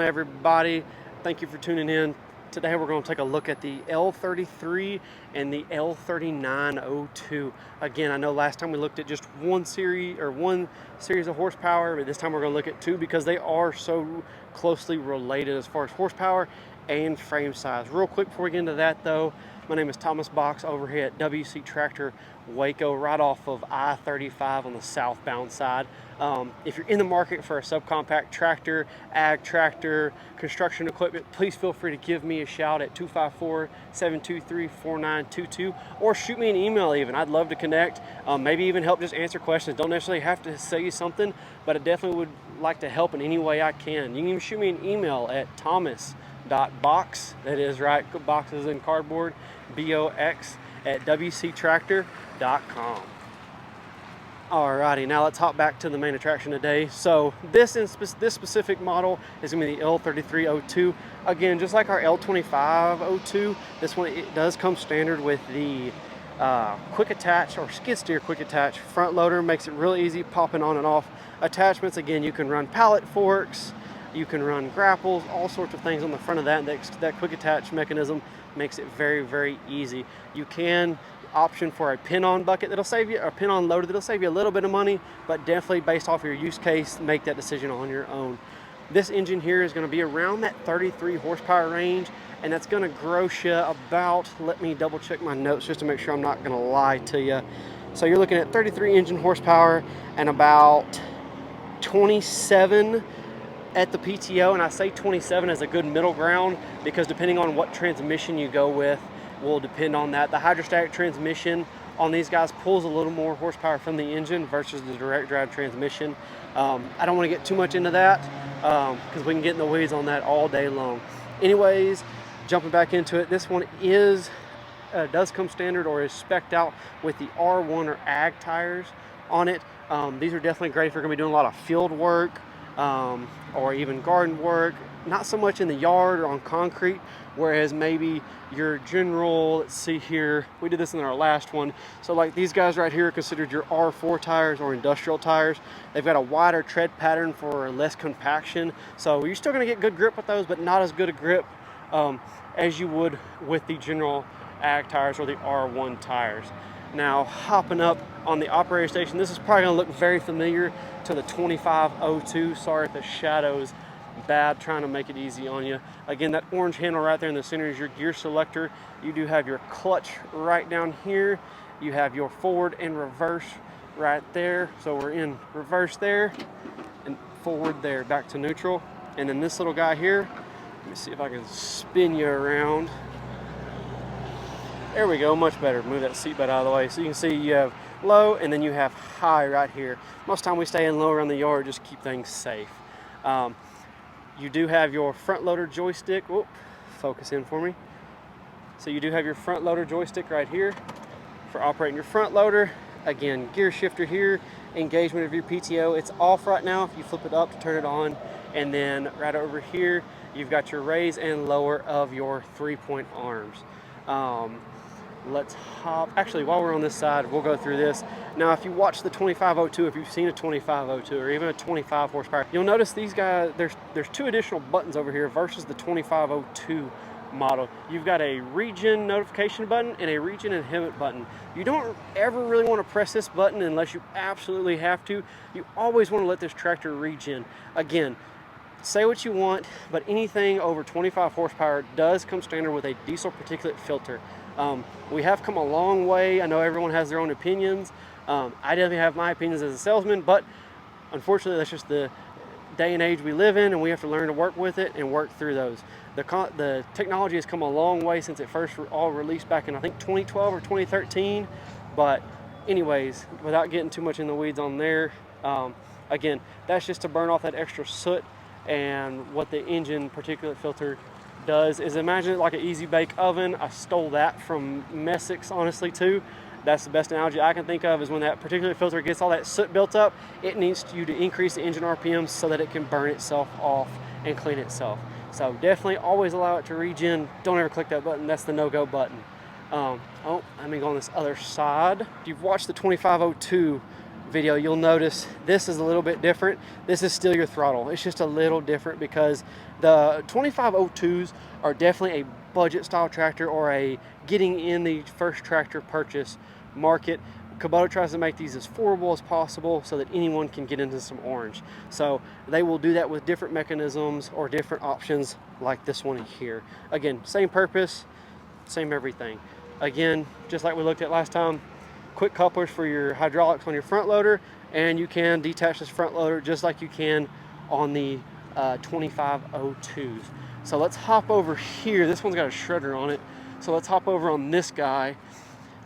everybody? Thank you for tuning in. Today we're going to take a look at the L33 and the L3902. Again, I know last time we looked at just one series of horsepower, but this time we're going to look at two because they are so closely related as far as horsepower and frame size. Real quick before we get into that though, my name is Thomas Box over here at WC Tractor Waco, right off of I-35 on the southbound side. If you're in the market for a subcompact tractor, ag tractor, construction equipment, please feel free to give me a shout at 254-723-4922 or shoot me an email even. I'd love to connect, maybe even help just answer questions. Don't necessarily have to say you something, but I definitely would like to help in any way I can. You can even shoot me an email at thomas.box, that is right, boxes in cardboard, B-O-X, at wctractor.com. Alrighty, now let's hop back to the main attraction today. So this specific model is going to be the L3302. Again, just like our L2502, this one it does come standard with the quick attach or skid steer quick attach front loader. Makes it real easy popping on and off attachments. Again, you can run pallet forks, you can run grapples, all sorts of things on the front of that. That quick attach mechanism makes it very, very easy. You can option for a pin-on bucket that'll save you, or a pin-on loader that'll save you a little bit of money, but definitely based off your use case, make that decision on your own. This engine here is going to be around that 33 horsepower range, and that's going to gross you about, let me double check my notes just to make sure I'm not going to lie to you. So you're looking at 33 engine horsepower and about 27 at the PTO, and I say 27 as a good middle ground because depending on what transmission you go with will depend on that. The hydrostatic transmission on these guys pulls a little more horsepower from the engine versus the direct drive transmission. I don't want to get too much into that because we can get in the weeds on that all day long. Anyways, jumping back into it, this one does come standard or is spec'd out with the R1 or ag tires on it. These are definitely great if you're going to be doing a lot of field work or even garden work, not so much in the yard or on concrete, whereas maybe your general, let's see here, we did this in our last one. So like these guys right here are considered your R4 tires or industrial tires. They've got a wider tread pattern for less compaction. So you're still gonna get good grip with those, but not as good a grip as you would with the general ag tires or the R1 tires. Now hopping up on the operator station, this is probably gonna look very familiar to the 2502. Sorry if the shadow's bad, trying to make it easy on you. Again, that orange handle right there in the center is your gear selector. You do have your clutch right down here. You have your forward and reverse right there. So we're in reverse there and forward there, back to neutral. And then this little guy here, let me see if I can spin you around. There we go, much better. Move that seatbelt out of the way. So you can see you have low and then you have high right here. Most of the time we stay in low around the yard, just keep things safe. You do have your front loader joystick. Whoop, focus in for me. So you do have your front loader joystick right here for operating your front loader. Again, gear shifter here, engagement of your PTO. It's off right now. If you flip it up to turn it on, and then right over here, you've got your raise and lower of your 3-point arms. Let's hop, actually while we're on this side, we'll go through this. Now if you watch the 2502, if you've seen a 2502 or even a 25 horsepower, you'll notice these guys, there's two additional buttons over here versus the 2502 model. You've got a regen notification button and a regen inhibit button. You don't ever really want to press this button unless you absolutely have to. You always want to let this tractor regen. Again, say what you want, but anything over 25 horsepower does come standard with a diesel particulate filter. We have come a long way. I know everyone has their own opinions. I definitely have my opinions as a salesman, but unfortunately that's just the day and age we live in, and we have to learn to work with it and work through those. The technology has come a long way since it first all released back in I think 2012 or 2013. But anyways, without getting too much in the weeds on there, again, that's just to burn off that extra soot. And what the engine particulate filter does is, imagine it like an easy bake oven. I stole that from Messick's, honestly, too. That's the best analogy I can think of, is when that particulate filter gets all that soot built up, it needs you to increase the engine RPM so that it can burn itself off and clean itself. So definitely always allow it to regen. Don't ever click that button. That's the no-go button. Let me go on this other side. You've watched the 2502 video, you'll notice this is a little bit different. This is still your throttle. It's just a little different because the 2502s are definitely a budget style tractor, or a getting in the first tractor purchase market. Kubota tries to make these as affordable as possible so that anyone can get into some orange. So they will do that with different mechanisms or different options like this one here. Again, same purpose, same everything. Again, just like we looked at last time, quick couplers for your hydraulics on your front loader, and you can detach this front loader just like you can on the 2502s. So let's hop over here. This one's got a shredder on it. So let's hop over on this guy.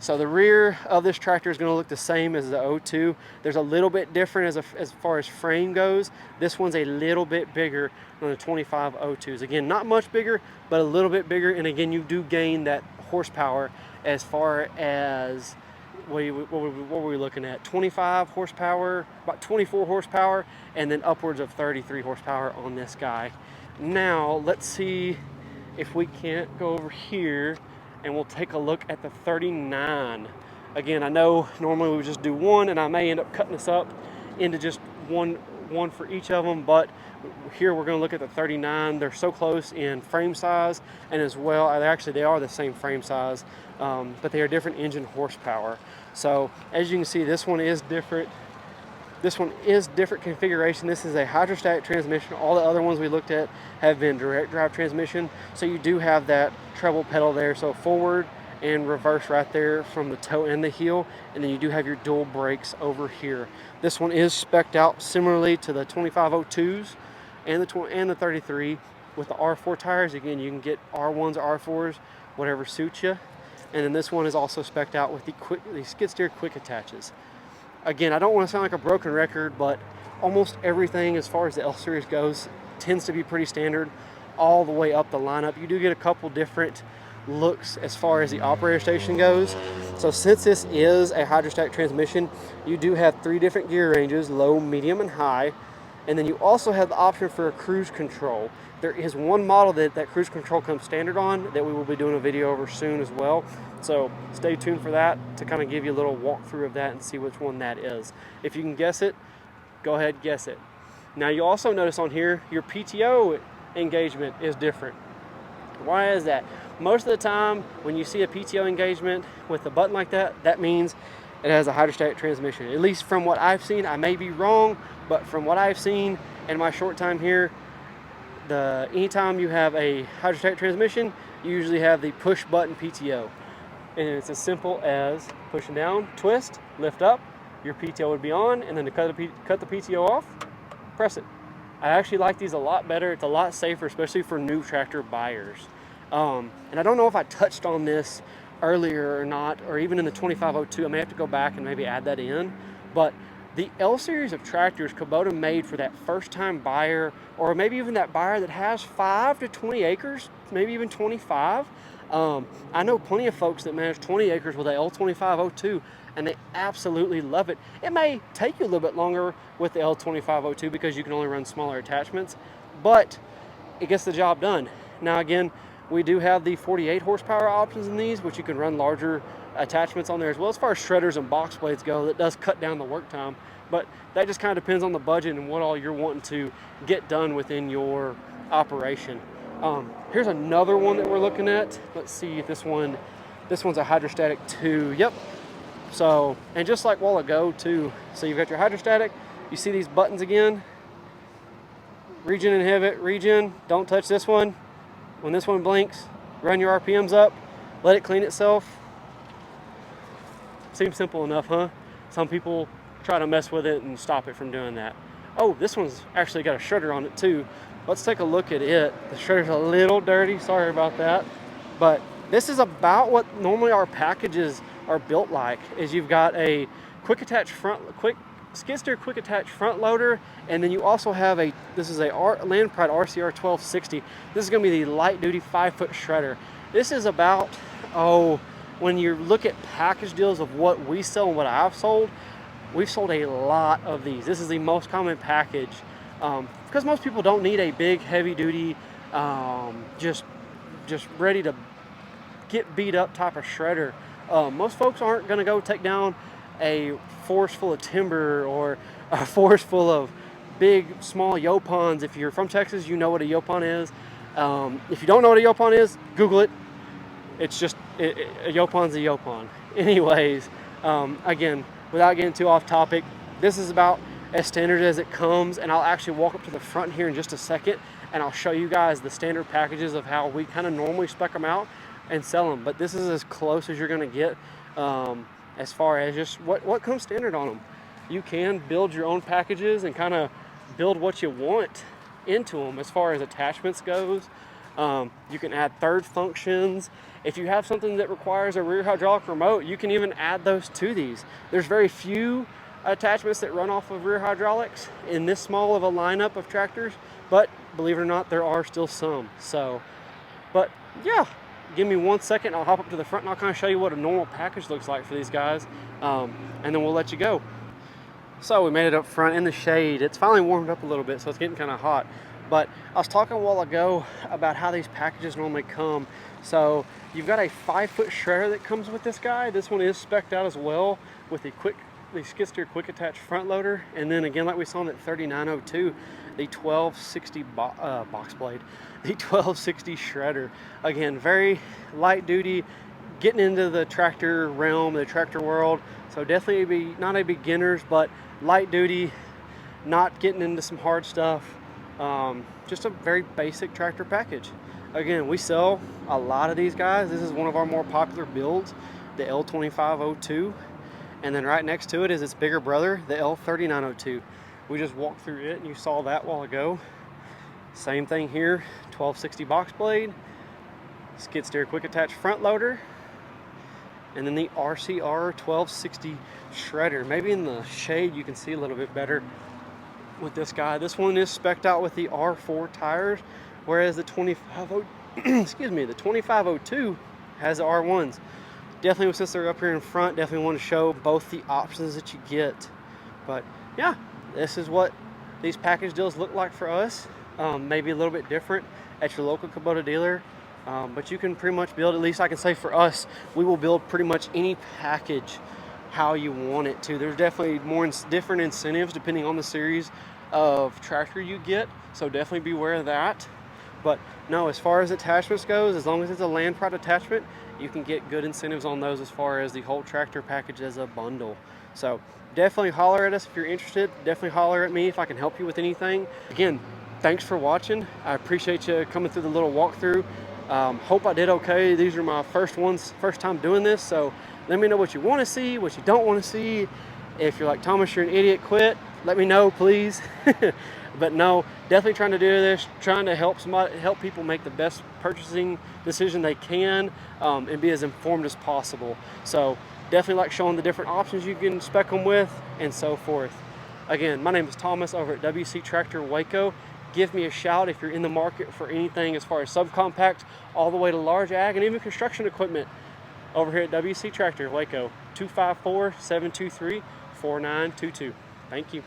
So the rear of this tractor is going to look the same as the 02. There's a little bit different as far as frame goes. This one's a little bit bigger than the 2502s. Again, not much bigger, but a little bit bigger. And again, you do gain that horsepower as far as, what were we looking at? 25 horsepower, about 24 horsepower, and then upwards of 33 horsepower on this guy. Now, let's see if we can't go over here and we'll take a look at the 39. Again, I know normally we would just do one, and I may end up cutting this up into just one for each of them, but here we're going to look at the 39. They're so close in frame size, and as well, actually they are the same frame size, but they are different engine horsepower. So as you can see, this one is different. This one is different configuration. This is a hydrostatic transmission. All the other ones we looked at have been direct drive transmission. So you do have that treble pedal there. So forward and reverse right there from the toe and the heel. And then you do have your dual brakes over here. This one is spec'd out similarly to the 2502s and the 33 with the R4 tires. Again, you can get R1s or R4s, whatever suits you. And then this one is also spec'd out with the skid steer quick attaches. Again, I don't want to sound like a broken record, but almost everything as far as the L Series goes tends to be pretty standard all the way up the lineup. You do get a couple different looks as far as the operator station goes. So since this is a hydrostatic transmission, you do have 3 different gear ranges, low, medium, and high. And then you also have the option for a cruise control. There is one model that cruise control comes standard on that we will be doing a video over soon as well. So stay tuned for that to kind of give you a little walkthrough of that and see which one that is. If you can guess it, go ahead, guess it. Now you also notice on here, your PTO engagement is different. Why is that? Most of the time when you see a PTO engagement with a button like that, that means it has a hydrostatic transmission. At least from what I've seen, I may be wrong, but from what I've seen in my short time here, anytime you have a hydrostatic transmission, you usually have the push button PTO. And it's as simple as pushing down, twist, lift up, your PTO would be on, and then to cut the PTO off, press it. I actually like these a lot better. It's a lot safer, especially for new tractor buyers. And I don't know if I touched on this earlier or not, or even in the 2502. I may have to go back and maybe add that in. But the L series of tractors Kubota made for that first-time buyer, or maybe even that buyer that has 5 to 20 acres, maybe even 25. I know plenty of folks that manage 20 acres with the L2502, and they absolutely love it. It may take you a little bit longer with the L2502 because you can only run smaller attachments, but it gets the job done. Now again, we do have the 48 horsepower options in these, which you can run larger attachments on there as well. As far as shredders and box blades go, that does cut down the work time, but that just kind of depends on the budget and what all you're wanting to get done within your operation. Here's another one that we're looking at. Let's see if this one's a hydrostatic 2. Yep. So, and just like a while ago too, so you've got your hydrostatic, you see these buttons again, regen, inhibit, regen, don't touch this one. When this one blinks, run your RPMs up, let it clean itself. Seems simple enough, huh? Some people try to mess with it and stop it from doing that. Oh, this one's actually got a shredder on it too. Let's take a look at it. The shredder's a little dirty, sorry about that. But this is about what normally our packages are built like, is you've got a quick skid steer quick attach front loader, and then you also have this is a Land Pride RCR 1260. This is gonna be the light duty 5-foot shredder. This is about, when you look at package deals of what we sell and what I've sold, we've sold a lot of these. This is the most common package because most people don't need a big heavy duty just ready to get beat up type of shredder. Most folks aren't going to go take down a forest full of timber or a forest full of big, small yopons. If you're from Texas, you know what a yopon is. If you don't know what a yopon is, Google it. It's just, a yopon's a yopon. Anyways, again, without getting too off topic, this is about as standard as it comes, and I'll actually walk up to the front here in just a second, and I'll show you guys the standard packages of how we kind of normally spec them out and sell them. But this is as close as you're going to get as far as just what comes standard on them. You can build your own packages and kind of build what you want into them as far as attachments goes. You can add third functions. If you have something that requires a rear hydraulic remote, you can even add those to these. There's very few attachments that run off of rear hydraulics in this small of a lineup of tractors, but believe it or not, there are still some. So, but yeah, give me 1 second. I'll hop up to the front and I'll kind of show you what a normal package looks like for these guys, and then we'll let you go. So we made it up front in the shade. It's finally warmed up a little bit, so it's getting kind of hot. But I was talking a while ago about how these packages normally come. So you've got a 5-foot shredder that comes with this guy. This one is spec'd out as well with the skid steer quick attach front loader. And then again, like we saw in that 3902, the 1260 box blade, the 1260 shredder. Again, very light duty, getting into the tractor realm, the tractor world. So definitely not a beginners, but light duty, not getting into some hard stuff. Just a very basic tractor package. Again, we sell a lot of these guys. This is one of our more popular builds, the L3302, and then right next to it is its bigger brother, the L3902. We just walked through it and you saw that a while ago. Same thing here, 1260 box blade, skid steer quick attach front loader, and then the RCR 1260 shredder. Maybe in the shade you can see a little bit better with this guy. This one is spec'd out with the R4 tires, whereas the 2502 has the R1s. Definitely, since they're up here in front, definitely want to show both the options that you get. But yeah, this is what these package deals look like for us. Maybe a little bit different at your local Kubota dealer, but you can pretty much build, at least I can say for us, we will build pretty much any package how you want it to. There's definitely different incentives depending on the series of tractor you get, so definitely beware of that. But no, as far as attachments goes, as long as it's a land pride attachment, you can get good incentives on those as far as the whole tractor package as a bundle. So definitely holler at us if you're interested. Definitely holler at me if I can help you with anything. Again, thanks for watching. I appreciate you coming through the little walkthrough. Hope I did okay. These are my first time doing this, so let me know what you want to see, what you don't want to see. If you're like, Thomas, you're an idiot, quit. Let me know, please. But no, definitely trying to do this, trying to help people make the best purchasing decision they can, and be as informed as possible. So definitely like showing the different options you can spec them with and so forth. Again, my name is Thomas over at WC Tractor Waco. Give me a shout if you're in the market for anything as far as subcompact all the way to large ag and even construction equipment. Over here at WC Tractor Waco, 254-723-4922. Thank you.